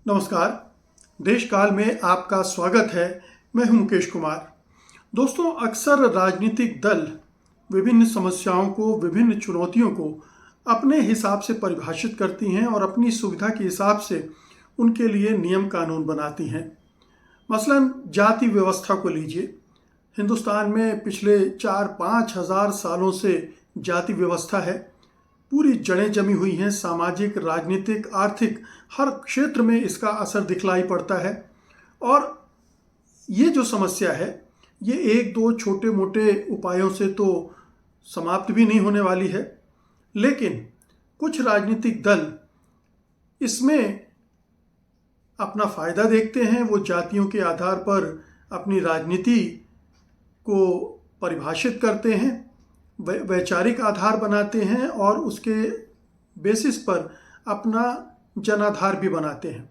नमस्कार। देश काल में आपका स्वागत है। मैं हूं मुकेश कुमार। दोस्तों, अक्सर राजनीतिक दल विभिन्न समस्याओं को, विभिन्न चुनौतियों को अपने हिसाब से परिभाषित करती हैं और अपनी सुविधा के हिसाब से उनके लिए नियम कानून बनाती हैं। मसलन जाति व्यवस्था को लीजिए। हिंदुस्तान में पिछले 4-5 हज़ार सालों से जाति व्यवस्था है। पूरी जड़ें जमी हुई हैं। सामाजिक, राजनीतिक, आर्थिक हर क्षेत्र में इसका असर दिखलाई पड़ता है। और ये जो समस्या है, ये एक दो छोटे मोटे उपायों से तो समाप्त भी नहीं होने वाली है। लेकिन कुछ राजनीतिक दल इसमें अपना फ़ायदा देखते हैं। वो जातियों के आधार पर अपनी राजनीति को परिभाषित करते हैं, वैचारिक आधार बनाते हैं और उसके बेसिस पर अपना जनाधार भी बनाते हैं।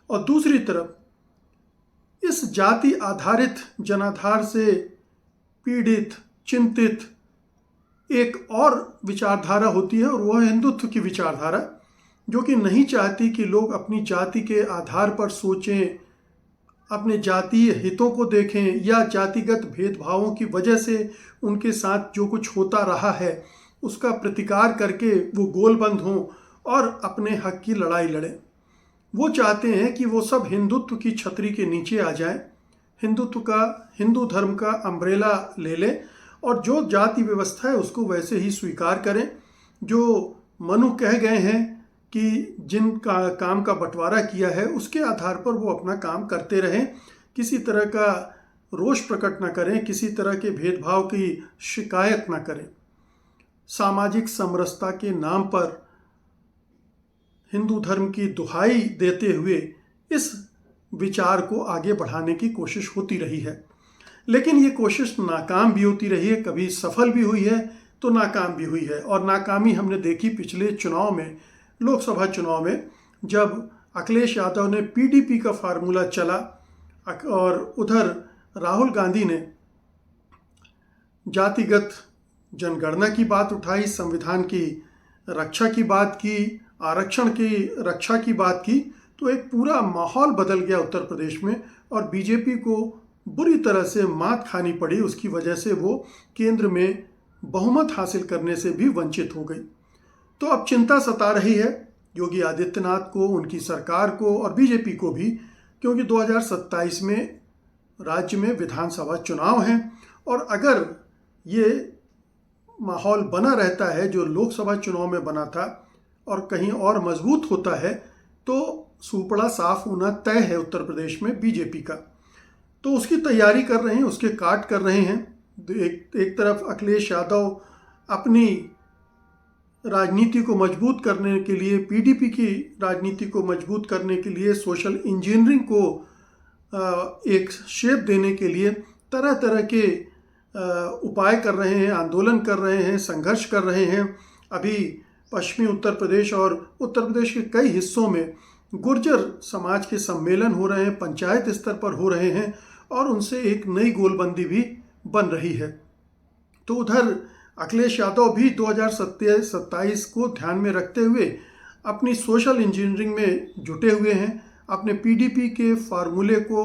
और दूसरी तरफ इस जाति आधारित जनाधार से पीड़ित, चिंतित एक और विचारधारा होती है, और वह है हिंदुत्व की विचारधारा, जो कि नहीं चाहती कि लोग अपनी जाति के आधार पर सोचें, अपने जातीय हितों को देखें या जातिगत भेदभावों की वजह से उनके साथ जो कुछ होता रहा है उसका प्रतिकार करके वो गोलबंद हों और अपने हक की लड़ाई लड़ें। वो चाहते हैं कि वो सब हिंदुत्व की छतरी के नीचे आ जाएं, हिंदू धर्म का अम्ब्रेला ले लें और जो जाति व्यवस्था है उसको वैसे ही स्वीकार करें। जो मनु कह गए हैं कि जिनका काम का बंटवारा किया है उसके आधार पर वो अपना काम करते रहें, किसी तरह का रोष प्रकट न करें, किसी तरह के भेदभाव की शिकायत न करें। सामाजिक समरसता के नाम पर हिंदू धर्म की दुहाई देते हुए इस विचार को आगे बढ़ाने की कोशिश होती रही है। लेकिन ये कोशिश नाकाम भी होती रही है, कभी सफल भी हुई है तो नाकाम भी हुई है। और नाकामी हमने देखी पिछले चुनाव में, लोकसभा चुनाव में, जब अखिलेश यादव ने पीडीपी का फार्मूला चला और उधर राहुल गांधी ने जातिगत जनगणना की बात उठाई, संविधान की रक्षा की बात की, आरक्षण की रक्षा की बात की, तो एक पूरा माहौल बदल गया उत्तर प्रदेश में और बीजेपी को बुरी तरह से मात खानी पड़ी। उसकी वजह से वो केंद्र में बहुमत हासिल करने से भी वंचित हो गई। तो अब चिंता सता रही है योगी आदित्यनाथ को, उनकी सरकार को और बीजेपी को भी, क्योंकि 2027 में राज्य में विधानसभा चुनाव हैं और अगर ये माहौल बना रहता है जो लोकसभा चुनाव में बना था और कहीं और मजबूत होता है तो सूपड़ा साफ होना तय है उत्तर प्रदेश में बीजेपी का। तो उसकी तैयारी कर रहे हैं, उसके काट कर रहे हैं। एक तरफ अखिलेश यादव अपनी राजनीति को मजबूत करने के लिए, पीडीपी की राजनीति को मजबूत करने के लिए, सोशल इंजीनियरिंग को एक शेप देने के लिए तरह तरह के उपाय कर रहे हैं, आंदोलन कर रहे हैं, संघर्ष कर रहे हैं। अभी पश्चिमी उत्तर प्रदेश और उत्तर प्रदेश के कई हिस्सों में गुर्जर समाज के सम्मेलन हो रहे हैं, पंचायत स्तर पर हो रहे हैं और उनसे एक नई गोलबंदी भी बन रही है। तो उधर अखिलेश यादव भी 2027 को ध्यान में रखते हुए अपनी सोशल इंजीनियरिंग में जुटे हुए हैं, अपने पीडीपी के फार्मूले को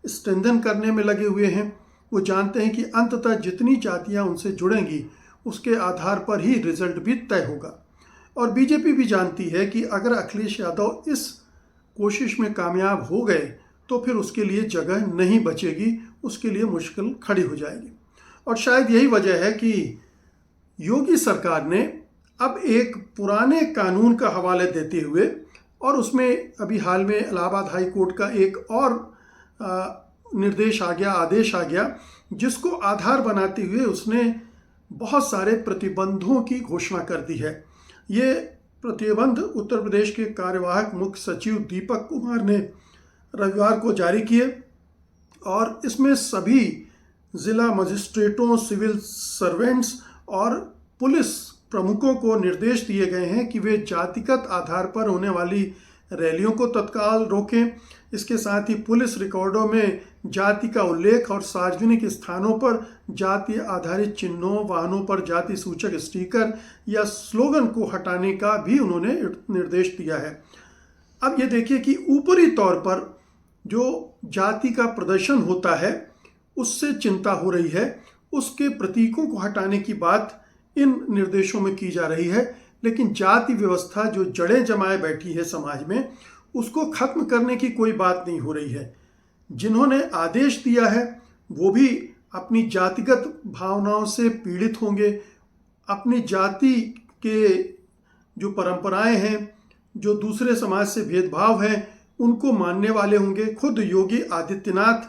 स्ट्रेंथन करने में लगे हुए हैं। वो जानते हैं कि अंततः जितनी जातियां उनसे जुड़ेंगी उसके आधार पर ही रिजल्ट भी तय होगा। और बीजेपी भी जानती है कि अगर अखिलेश यादव इस कोशिश में कामयाब हो गए तो फिर उसके लिए जगह नहीं बचेगी, उसके लिए मुश्किल खड़ी हो जाएगी। और शायद यही वजह है कि योगी सरकार ने अब एक पुराने कानून का हवाला देते हुए, और उसमें अभी हाल में इलाहाबाद हाई कोर्ट का एक और निर्देश आ गया, आदेश आ गया, जिसको आधार बनाते हुए उसने बहुत सारे प्रतिबंधों की घोषणा कर दी है। ये प्रतिबंध उत्तर प्रदेश के कार्यवाहक मुख्य सचिव दीपक कुमार ने रविवार को जारी किए और इसमें सभी जिला मजिस्ट्रेटों, सिविल सर्वेंट्स और पुलिस प्रमुखों को निर्देश दिए गए हैं कि वे जातिगत आधार पर होने वाली रैलियों को तत्काल रोकें। इसके साथ ही पुलिस रिकॉर्डों में जाति का उल्लेख और सार्वजनिक स्थानों पर जाति आधारित चिन्हों, वाहनों पर जाति सूचक स्टिकर या स्लोगन को हटाने का भी उन्होंने निर्देश दिया है। अब ये देखिए कि ऊपरी तौर पर जो जाति का प्रदर्शन होता है उससे चिंता हो रही है, उसके प्रतीकों को हटाने की बात इन निर्देशों में की जा रही है, लेकिन जाति व्यवस्था जो जड़ें जमाए बैठी है समाज में, उसको खत्म करने की कोई बात नहीं हो रही है। जिन्होंने आदेश दिया है वो भी अपनी जातिगत भावनाओं से पीड़ित होंगे, अपनी जाति के जो परंपराएं हैं, जो दूसरे समाज से भेदभाव हैं, उनको मानने वाले होंगे। खुद योगी आदित्यनाथ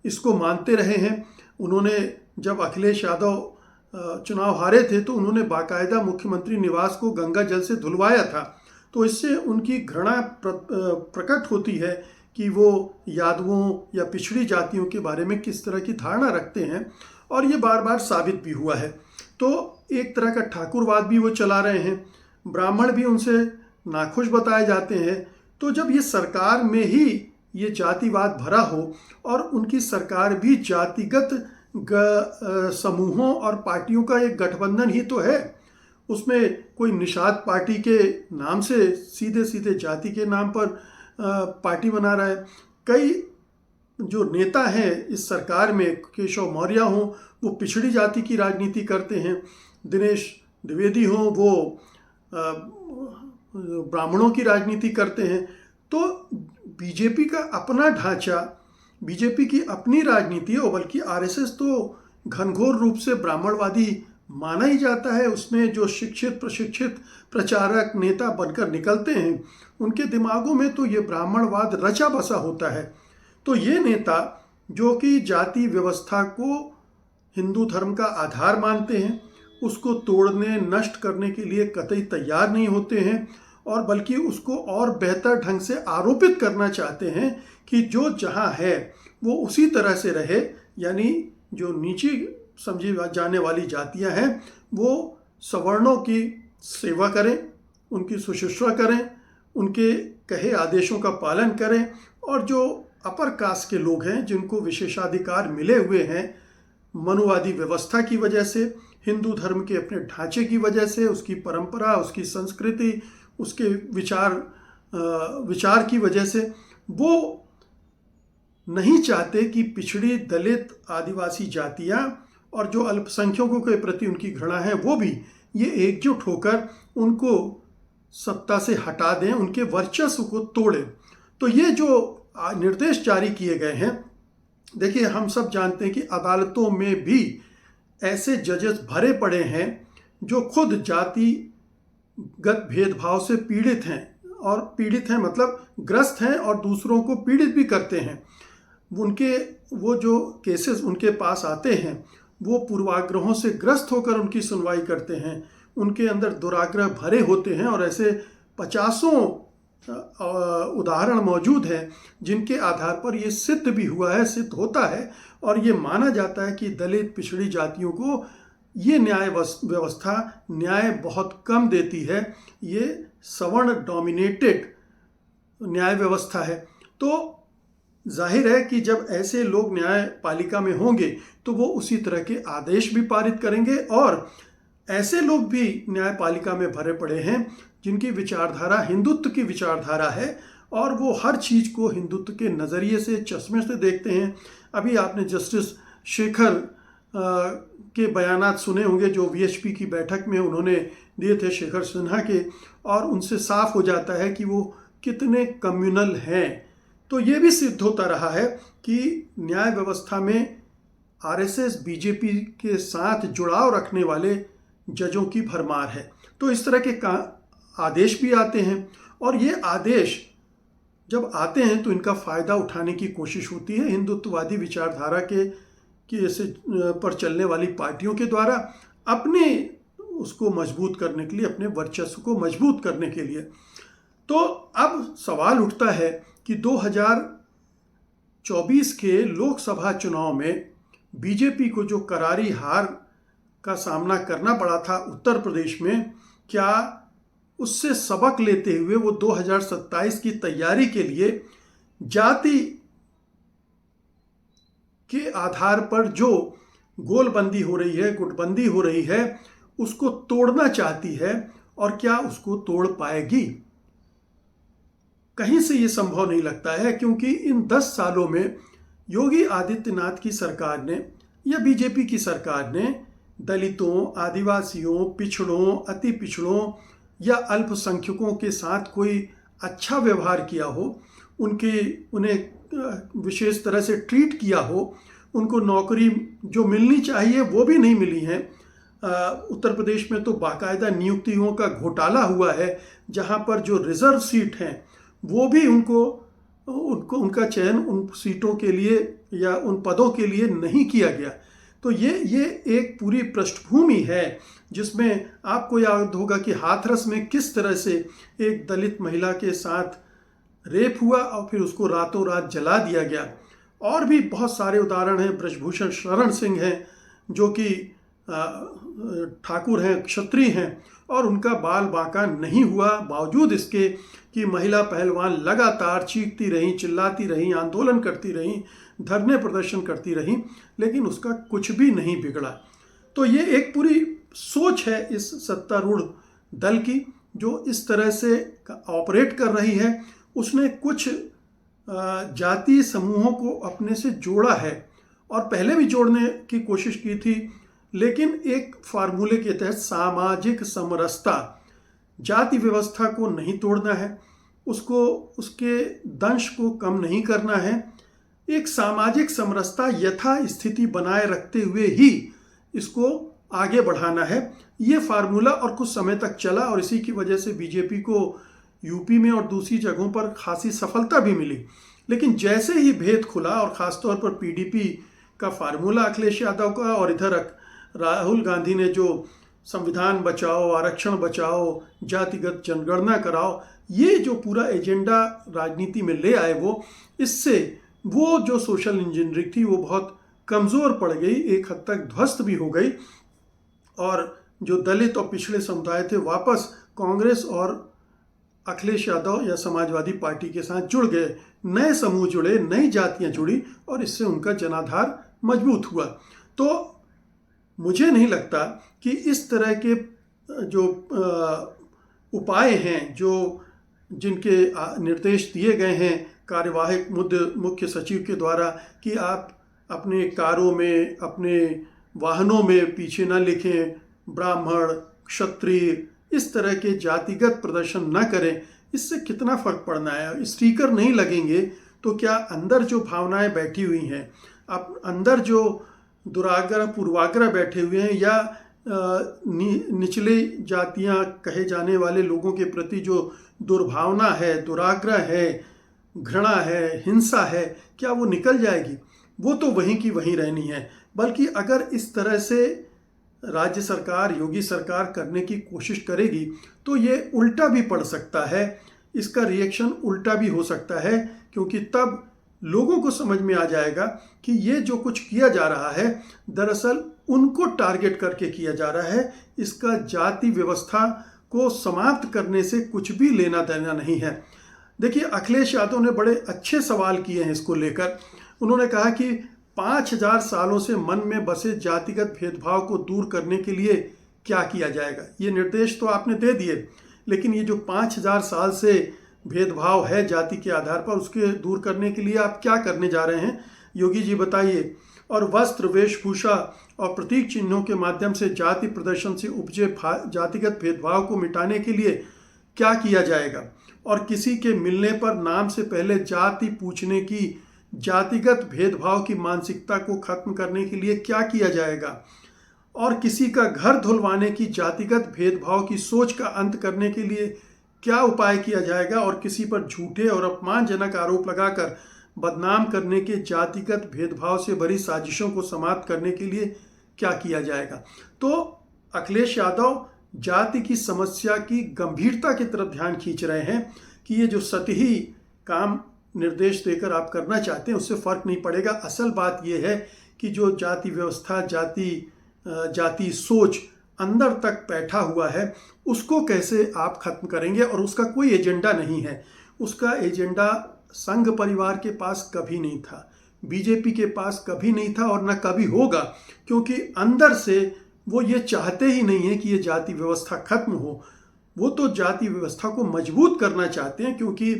इसको मानते रहे हैं। उन्होंने जब अखिलेश यादव चुनाव हारे थे तो उन्होंने बाकायदा मुख्यमंत्री निवास को गंगा जल से धुलवाया था। तो इससे उनकी घृणा प्रकट होती है कि वो यादवों या पिछड़ी जातियों के बारे में किस तरह की धारणा रखते हैं, और ये बार बार साबित भी हुआ है। तो एक तरह का ठाकुरवाद भी वो चला रहे हैं, ब्राह्मण भी उनसे नाखुश बताए जाते हैं। तो जब ये सरकार में ही ये जातिवाद भरा हो और उनकी सरकार भी जातिगत समूहों और पार्टियों का एक गठबंधन ही तो है, उसमें कोई निषाद पार्टी के नाम से सीधे सीधे जाति के नाम पर पार्टी बना रहा है। कई जो नेता हैं इस सरकार में, केशव मौर्य हों, वो पिछड़ी जाति की राजनीति करते हैं, दिनेश द्विवेदी हों, वो ब्राह्मणों की राजनीति करते हैं। तो बीजेपी का अपना ढांचा, बीजेपी की अपनी राजनीति है, और बल्कि आरएसएस तो घनघोर रूप से ब्राह्मणवादी माना ही जाता है। उसमें जो शिक्षित प्रशिक्षित प्रचारक नेता बनकर निकलते हैं, उनके दिमागों में तो ये ब्राह्मणवाद रचा बसा होता है। तो ये नेता जो कि जाति व्यवस्था को हिंदू धर्म का आधार मानते हैं, उसको तोड़ने नष्ट करने के लिए कतई तैयार नहीं होते हैं, और बल्कि उसको और बेहतर ढंग से आरोपित करना चाहते हैं कि जो जहाँ है वो उसी तरह से रहे। यानी जो नीचे समझी जाने वाली जातियाँ हैं वो सवर्णों की सेवा करें, उनकी शुश्रूषा करें, उनके कहे आदेशों का पालन करें, और जो अपर कास्ट के लोग हैं जिनको विशेषाधिकार मिले हुए हैं मनुवादी व्यवस्था की वजह से, हिंदू धर्म के अपने ढांचे की वजह से, उसकी परंपरा, उसकी संस्कृति, उसके विचार की वजह से, वो नहीं चाहते कि पिछड़ी दलित आदिवासी जातियां और जो अल्पसंख्यकों के प्रति उनकी घृणा है वो भी ये एकजुट होकर उनको सत्ता से हटा दें, उनके वर्चस्व को तोड़ें। तो ये जो निर्देश जारी किए गए हैं, देखिए हम सब जानते हैं कि अदालतों में भी ऐसे जजेस भरे पड़े हैं जो खुद जातिगत भेदभाव से पीड़ित हैं, और पीड़ित हैं मतलब ग्रस्त हैं, और दूसरों को पीड़ित भी करते हैं। उनके वो जो केसेस उनके पास आते हैं वो पूर्वाग्रहों से ग्रस्त होकर उनकी सुनवाई करते हैं, उनके अंदर दुराग्रह भरे होते हैं, और ऐसे 50 उदाहरण मौजूद हैं जिनके आधार पर ये सिद्ध भी हुआ है, सिद्ध होता है, और ये माना जाता है कि दलित पिछड़ी जातियों को ये न्याय व्यवस्था न्याय बहुत कम देती है। ये सवर्ण डोमिनेटेड न्याय व्यवस्था है। तो जाहिर है कि जब ऐसे लोग न्यायपालिका में होंगे तो वो उसी तरह के आदेश भी पारित करेंगे, और ऐसे लोग भी न्यायपालिका में भरे पड़े हैं जिनकी विचारधारा हिंदुत्व की विचारधारा है, और वो हर चीज़ को हिंदुत्व के नज़रिए से, चश्मे से देखते हैं। अभी आपने जस्टिस शेखर के बयानात सुने होंगे जो वीएचपी की बैठक में उन्होंने दिए थे, शेखर सिन्हा के, और उनसे साफ हो जाता है कि वो कितने कम्युनल हैं। तो ये भी सिद्ध होता रहा है कि न्याय व्यवस्था में आरएसएस बीजेपी के साथ जुड़ाव रखने वाले जजों की भरमार है। तो इस तरह के आदेश भी आते हैं, और ये आदेश जब आते हैं तो इनका फ़ायदा उठाने की कोशिश होती है हिंदुत्ववादी विचारधारा के ऐसे पर चलने वाली पार्टियों के द्वारा, अपने उसको मजबूत करने के लिए, अपने वर्चस्व को मजबूत करने के लिए। तो अब सवाल उठता है कि 2024 के लोकसभा चुनाव में बीजेपी को जो करारी हार का सामना करना पड़ा था उत्तर प्रदेश में, क्या उससे सबक लेते हुए वो 2027 की तैयारी के लिए जाति के आधार पर जो गोलबंदी हो रही है, गुटबंदी हो रही है, उसको तोड़ना चाहती है, और क्या उसको तोड़ पाएगी? कहीं से ये संभव नहीं लगता है, क्योंकि इन 10 सालों में योगी आदित्यनाथ की सरकार ने या बीजेपी की सरकार ने दलितों, आदिवासियों, पिछड़ों, अति पिछड़ों या अल्पसंख्यकों के साथ कोई अच्छा व्यवहार किया हो, उन्हें विशेष तरह से ट्रीट किया हो, उनको नौकरी जो मिलनी चाहिए वो भी नहीं मिली है। उत्तर प्रदेश में तो बाकायदा नियुक्तियों का घोटाला हुआ है, जहां पर जो रिजर्व सीट हैं वो भी उनका चयन उन सीटों के लिए या उन पदों के लिए नहीं किया गया। तो ये एक पूरी पृष्ठभूमि है जिसमें आपको याद होगा कि हाथरस में किस तरह से एक दलित महिला के साथ रेप हुआ और फिर उसको रातों रात जला दिया गया। और भी बहुत सारे उदाहरण हैं। ब्रजभूषण शरण सिंह हैं जो कि ठाकुर हैं, क्षत्रिय हैं, और उनका बाल बांका नहीं हुआ, बावजूद इसके कि महिला पहलवान लगातार चीखती रहीं, चिल्लाती रहीं, आंदोलन करती रहीं, धरने प्रदर्शन करती रहीं, लेकिन उसका कुछ भी नहीं बिगड़ा। तो ये एक पूरी सोच है इस सत्तारूढ़ दल की जो इस तरह से ऑपरेट कर रही है। उसने कुछ जातीय समूहों को अपने से जोड़ा है और पहले भी जोड़ने की कोशिश की थी, लेकिन एक फार्मूले के तहत सामाजिक समरसता, जाति व्यवस्था को नहीं तोड़ना है, उसके दंश को कम नहीं करना है, एक सामाजिक समरसता यथा स्थिति बनाए रखते हुए ही इसको आगे बढ़ाना है। ये फार्मूला और कुछ समय तक चला और इसी की वजह से बीजेपी को यूपी में और दूसरी जगहों पर खासी सफलता भी मिली। लेकिन जैसे ही भेद खुला और ख़ासतौर पर पीडीपी का फार्मूला अखिलेश यादव का और इधर राहुल गांधी ने जो संविधान बचाओ, आरक्षण बचाओ, जातिगत जनगणना कराओ, ये जो पूरा एजेंडा राजनीति में ले आए, वो जो सोशल इंजीनियरिंग थी वो बहुत कमज़ोर पड़ गई, एक हद तक ध्वस्त भी हो गई। और जो दलित और पिछड़े समुदाय थे वापस कांग्रेस और अखिलेश यादव या समाजवादी पार्टी के साथ जुड़ गए, नए समूह जुड़े, नई जातियां जुड़ी और इससे उनका जनाधार मजबूत हुआ। तो मुझे नहीं लगता कि इस तरह के जो उपाय हैं, जिनके निर्देश दिए गए हैं कार्यवाहक मुख्य सचिव के द्वारा कि आप अपने कारों में, अपने वाहनों में पीछे न लिखें ब्राह्मण, क्षत्रिय, इस तरह के जातिगत प्रदर्शन न करें, इससे कितना फर्क पड़ना है। स्टिकर नहीं लगेंगे तो क्या अंदर जो भावनाएं बैठी हुई हैं, अब अंदर जो दुराग्रह पूर्वाग्रह बैठे हुए हैं या निचले जातियां कहे जाने वाले लोगों के प्रति जो दुर्भावना है, दुराग्रह है, घृणा है, हिंसा है, क्या वो निकल जाएगी? वो तो वहीं की वहीं रहनी है। बल्कि अगर इस तरह से राज्य सरकार, योगी सरकार करने की कोशिश करेगी तो ये उल्टा भी पड़ सकता है, इसका रिएक्शन उल्टा भी हो सकता है, क्योंकि तब लोगों को समझ में आ जाएगा कि ये जो कुछ किया जा रहा है दरअसल उनको टारगेट करके किया जा रहा है, इसका जाति व्यवस्था को समाप्त करने से कुछ भी लेना देना नहीं है। देखिए, अखिलेश यादव ने बड़े अच्छे सवाल किए हैं इसको लेकर। उन्होंने कहा कि 5000 सालों से मन में बसे जातिगत भेदभाव को दूर करने के लिए क्या किया जाएगा। ये निर्देश तो आपने दे दिए, लेकिन ये जो 5000 साल से भेदभाव है जाति के आधार पर, उसके दूर करने के लिए आप क्या करने जा रहे हैं, योगी जी बताइए। और वस्त्र, वेशभूषा और प्रतीक चिन्हों के माध्यम से जाति प्रदर्शन से उपजे जातिगत भेदभाव को मिटाने के लिए क्या किया जाएगा। और किसी के मिलने पर नाम से पहले जाति पूछने की जातिगत भेदभाव की मानसिकता को खत्म करने के लिए क्या किया जाएगा। और किसी का घर धुलवाने की जातिगत भेदभाव की सोच का अंत करने के लिए क्या उपाय किया जाएगा। और किसी पर झूठे और अपमानजनक आरोप लगाकर बदनाम करने के जातिगत भेदभाव से भरी साजिशों को समाप्त करने के लिए क्या किया जाएगा। तो अखिलेश यादव जाति की समस्या की गंभीरता की तरफ ध्यान खींच रहे हैं कि ये जो सतही काम निर्देश देकर आप करना चाहते हैं उससे फर्क नहीं पड़ेगा। असल बात यह है कि जो जाति व्यवस्था, जाति सोच अंदर तक बैठा हुआ है उसको कैसे आप खत्म करेंगे। और उसका कोई एजेंडा नहीं है, उसका एजेंडा संघ परिवार के पास कभी नहीं था, बीजेपी के पास कभी नहीं था और न कभी होगा, क्योंकि अंदर से वो ये चाहते ही नहीं है कि ये जाति व्यवस्था खत्म हो। वो तो जाति व्यवस्था को मजबूत करना चाहते हैं, क्योंकि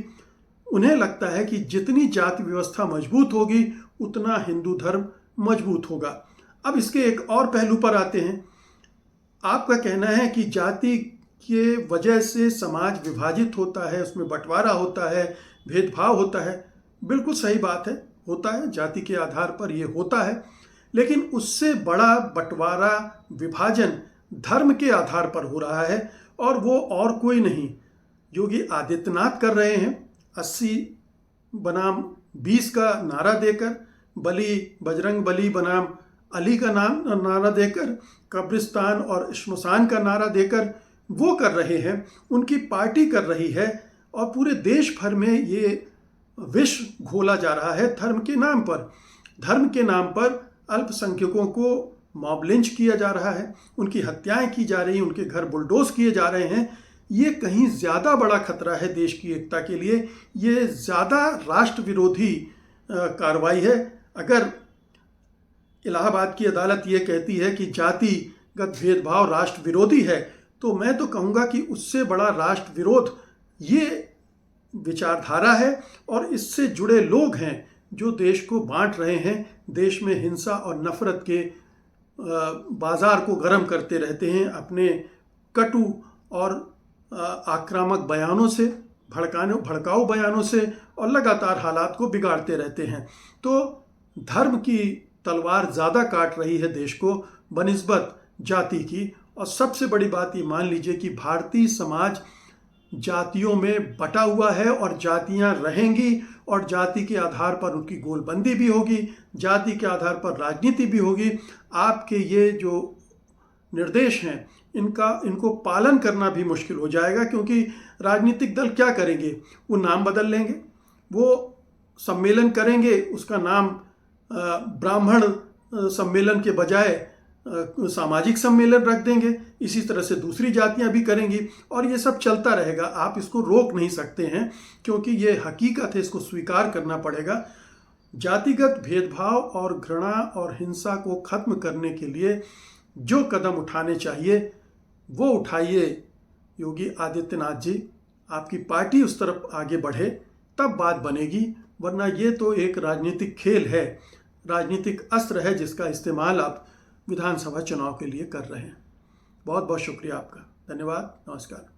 उन्हें लगता है कि जितनी जाति व्यवस्था मजबूत होगी उतना हिंदू धर्म मजबूत होगा। अब इसके एक और पहलू पर आते हैं। आपका कहना है कि जाति के वजह से समाज विभाजित होता है, उसमें बंटवारा होता है, भेदभाव होता है। बिल्कुल सही बात है, होता है, जाति के आधार पर ये होता है। लेकिन उससे बड़ा बंटवारा, विभाजन धर्म के आधार पर हो रहा है, और वो और कोई नहीं, योगी आदित्यनाथ कर रहे हैं। 80 बनाम 20 का नारा देकर, बजरंग बली बनाम अली का नारा देकर, कब्रिस्तान और श्मशान का नारा देकर वो कर रहे हैं, उनकी पार्टी कर रही है। और पूरे देश भर में ये विष घोला जा रहा है धर्म के नाम पर। धर्म के नाम पर अल्पसंख्यकों को मॉब लिंच किया जा रहा है, उनकी हत्याएं की जा रही हैं, उनके घर बुलडोज किए जा रहे हैं। ये कहीं ज़्यादा बड़ा खतरा है देश की एकता के लिए। ये ज़्यादा राष्ट्र विरोधी कार्रवाई है। अगर इलाहाबाद की अदालत ये कहती है कि जातिगत भेदभाव राष्ट्र विरोधी है, तो मैं तो कहूँगा कि उससे बड़ा राष्ट्र विरोध ये विचारधारा है और इससे जुड़े लोग हैं जो देश को बांट रहे हैं, देश में हिंसा और नफरत के बाजार को गर्म करते रहते हैं अपने कटु और आक्रामक बयानों से, भड़काऊ बयानों से, और लगातार हालात को बिगाड़ते रहते हैं। तो धर्म की तलवार ज़्यादा काट रही है देश को बनिस्बत जाति की। और सबसे बड़ी बात ये मान लीजिए कि भारतीय समाज जातियों में बटा हुआ है और जातियां रहेंगी, और जाति के आधार पर उनकी गोलबंदी भी होगी, जाति के आधार पर राजनीति भी होगी। आपके ये जो निर्देश हैं इनको पालन करना भी मुश्किल हो जाएगा, क्योंकि राजनीतिक दल क्या करेंगे? वो नाम बदल लेंगे, वो सम्मेलन करेंगे, उसका नाम ब्राह्मण सम्मेलन के बजाय सामाजिक सम्मेलन रख देंगे। इसी तरह से दूसरी जातियां भी करेंगी, और ये सब चलता रहेगा। आप इसको रोक नहीं सकते हैं, क्योंकि ये हकीकत है, इसको स्वीकार करना पड़ेगा। जातिगत भेदभाव और घृणा और हिंसा को खत्म करने के लिए जो कदम उठाने चाहिए वो उठाइए योगी आदित्यनाथ जी। आपकी पार्टी उस तरफ आगे बढ़े तब बात बनेगी, वरना ये तो एक राजनीतिक खेल है, राजनीतिक अस्त्र है जिसका इस्तेमाल आप विधानसभा चुनाव के लिए कर रहे हैं। बहुत बहुत शुक्रिया आपका। धन्यवाद। नमस्कार।